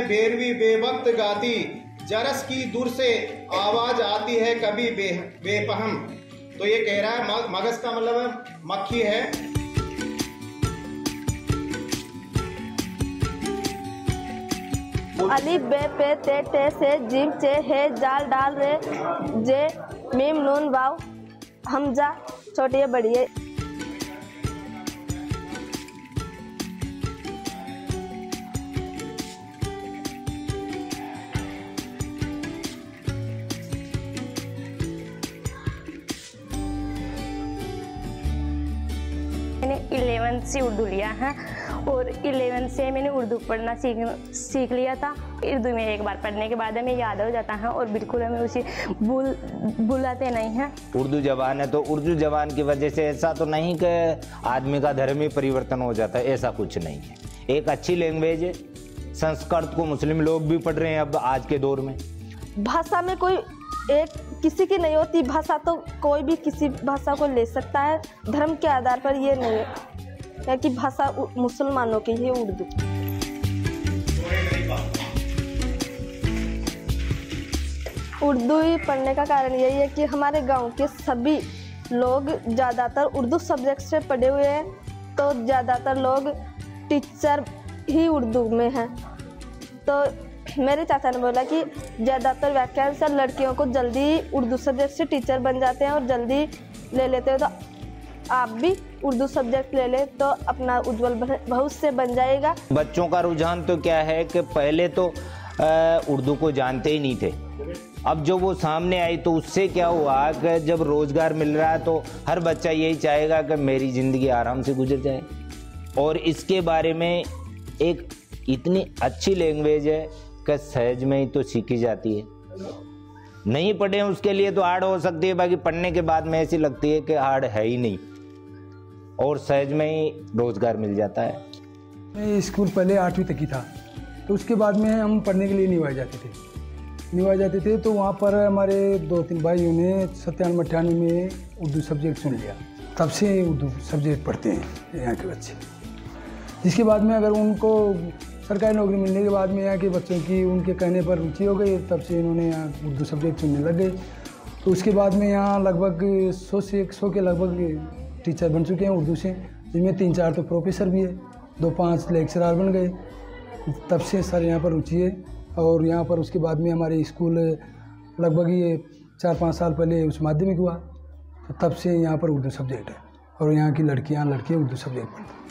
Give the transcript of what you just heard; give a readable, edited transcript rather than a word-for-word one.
बेरवी बेवक्त गाती, जरस की दूर से आवाज आती है कभी बेपहम। तो ये कह रहा है मगज का मतलब मक्खी है। अली बे पे ते टे से जिम चे है जाल डाल रे जे मीम नून वाव हमजा छोटी है बड़ी है। मैंने 11th से उर्दू लिया है और 11th से मैंने उर्दू पढ़ना सीख लिया था। उर्दू में एक बार पढ़ने के बाद हमें याद हो जाता है और बिल्कुल हमें उसे भूलाते नहीं हैं। उर्दू जबान है तो उर्दू जबान की वजह से ऐसा तो नहीं कि आदमी का धर्म ही परिवर्तन हो जाता है, ऐसा कुछ नहीं है। एक अच्छी लैंग्वेज है। संस्कृत को मुस्लिम लोग भी पढ़ रहे हैं अब आज के दौर में। भाषा में कोई एक किसी की नहीं होती भाषा, तो कोई भी किसी भाषा को ले सकता है। धर्म के आधार पर ये नहीं है कि भाषा मुसलमानों की है उर्दू। उर्दू ही पढ़ने का कारण यही है कि हमारे गांव के सभी लोग ज़्यादातर उर्दू सब्जेक्ट से पढ़े हुए हैं, तो ज़्यादातर लोग टीचर ही उर्दू में हैं। तो मेरे चाचा ने बोला कि ज़्यादातर व्याख्यान से लड़कियों को जल्दी उर्दू सब्जेक्ट से टीचर बन जाते हैं और जल्दी ले लेते हैं, तो आप भी उर्दू सब्जेक्ट ले ले तो अपना उज्जवल भविष्य बन जाएगा। बच्चों का रुझान तो क्या है कि पहले तो उर्दू को जानते ही नहीं थे। अब जो वो सामने आई तो उससे क्या हुआ कि जब रोजगार मिल रहा है तो हर बच्चा यही चाहेगा कि मेरी ज़िंदगी आराम से गुजर जाए। और इसके बारे में एक इतनी अच्छी लैंग्वेज है कि सहज में ही तो सीखी जाती है। नहीं पढ़े उसके लिए तो हार्ड हो सकती है, बाकी पढ़ने के बाद में ऐसी लगती है कि हार्ड है ही नहीं और सहज में ही रोजगार मिल जाता है। मैं स्कूल पहले 8वीं तक की था, तो उसके बाद में हम पढ़ने के लिए निभाए जाते थे। तो वहाँ पर हमारे 2-3 भाइयों ने 97-98 में उर्दू सब्जेक्ट चुन लिया। तब से उर्दू सब्जेक्ट पढ़ते हैं यहाँ के बच्चे। जिसके बाद में अगर उनको सरकारी नौकरी मिलने के बाद में यहाँ के बच्चों की उनके कहने पर रुचि हो गई, तब से इन्होंने यहाँ उर्दू सब्जेक्ट चुनने लग गए। तो उसके बाद में यहाँ लगभग 100 से 100 के लगभग टीचर बन चुके हैं उर्दू से, जिनमें 3-4 तो प्रोफेसर भी है, 2-5 लेक्चरर बन गए। तब से सर यहाँ पर रुचि है। और यहाँ पर उसके बाद में हमारे स्कूल लगभग ये 4-5 साल पहले उच्च माध्यमिक हुआ, तो तब से यहाँ पर उर्दू सब्जेक्ट है और यहाँ की लड़के उर्दू सब्जेक्ट पढ़ते हैं।